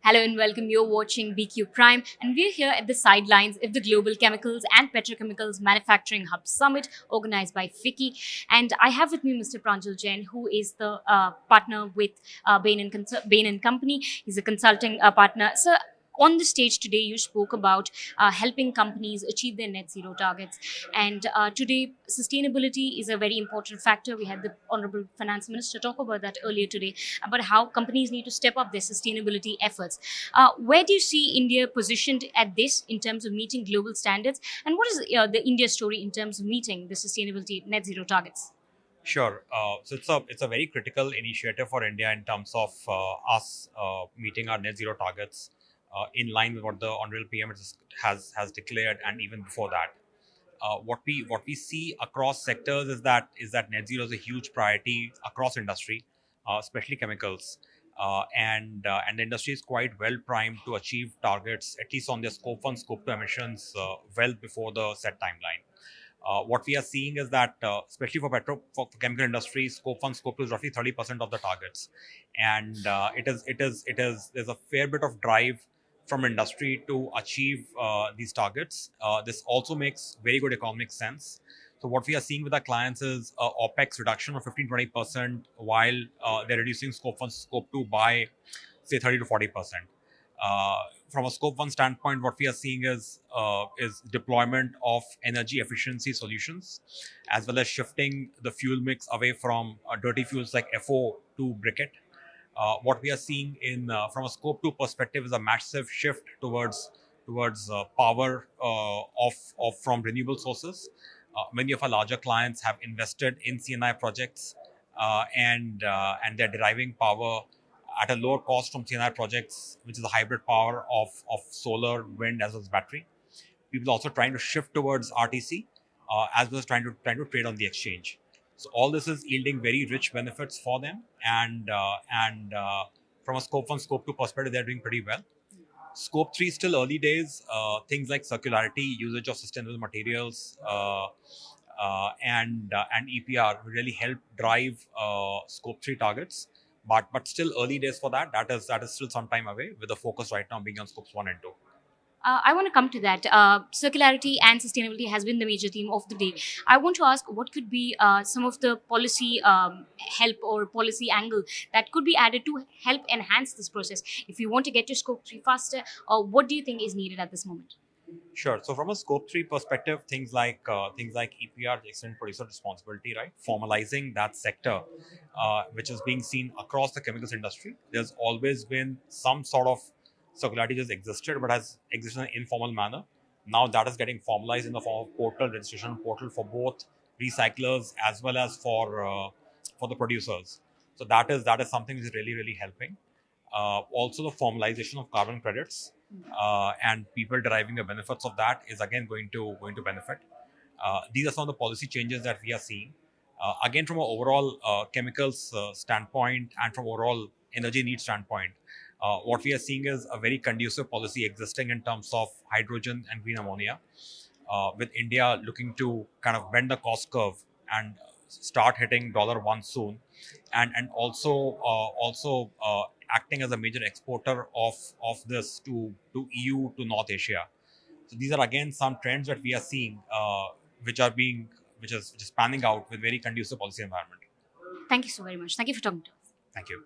Hello and welcome. You're watching BQ Prime, and we're here at the sidelines of the Global Chemicals and Petrochemicals Manufacturing Hub Summit organized by FICCI. And I have with me Mr. Pranjal Jain, who is the partner with Bain and Company. He's a consulting partner. So, on the stage today, you spoke about helping companies achieve their net zero targets. And today, sustainability is a very important factor. We had the Honorable Finance Minister talk about that earlier today, about how companies need to step up their sustainability efforts. Where do you see India positioned at this in terms of meeting global standards? And what is the India story in terms of meeting the sustainability net zero targets? Sure. So it's a very critical initiative for India in terms of us meeting our net zero targets in line with what the Honorable PM has declared, and even before that. What we see across sectors is that net zero is a huge priority across industry, especially chemicals, and the industry is quite well primed to achieve targets, at least on their scope 1, scope 2 emissions, well before the set timeline. What we are seeing is that, especially for chemical industry, scope 1, scope 2 is roughly 30% of the targets, and there's a fair bit of drive from industry to achieve these targets. This also makes very good economic sense. So what we are seeing with our clients is OPEX reduction of 15-20%, while they're reducing scope 1, scope 2 by say 30 to 40%. From a scope 1 standpoint, what we are seeing is deployment of energy efficiency solutions, as well as shifting the fuel mix away from dirty fuels like FO to briquette. What we are seeing from a scope 2 perspective is a massive shift towards power from renewable sources. Many of our larger clients have invested in CNI projects, and they're deriving power at a lower cost from CNI projects, which is a hybrid power of solar, wind, as well as battery. People are also trying to shift towards RTC, as well as trying to trade on the exchange. So all this is yielding very rich benefits for them, and from a scope 1, scope 2 perspective, they're doing pretty well. Scope 3 is still early days. Things like circularity, usage of sustainable materials, and EPR will really help drive scope 3 targets. But still early days for that. That is still some time away, with the focus right now being on scopes 1 and 2. I want to come to that. Circularity and sustainability has been the major theme of the day. I want to ask what could be some of the policy help or policy angle that could be added to help enhance this process. If you want to get to scope 3 faster, what do you think is needed at this moment? Sure. So from a scope 3 perspective, things like EPR, the extended producer responsibility, right? Formalizing that sector, which is being seen across the chemicals industry. There's always been some sort of circularity just existed, but has existed in an informal manner. Now that is getting formalized in the form of portal, registration portal for both recyclers as well as for the producers. So that is something which is really helping. Also, the formalization of carbon credits, and people deriving the benefits of that is again going to benefit. These are some of the policy changes that we are seeing. Again, from an overall chemicals standpoint and from overall energy needs standpoint, what we are seeing is a very conducive policy existing in terms of hydrogen and green ammonia, with India looking to kind of bend the cost curve and start hitting $1 soon, and also acting as a major exporter of this to EU, to North Asia. So these are again some trends that we are seeing, which is panning out with very conducive policy environment. Thank you so very much. Thank you for talking to us. Thank you.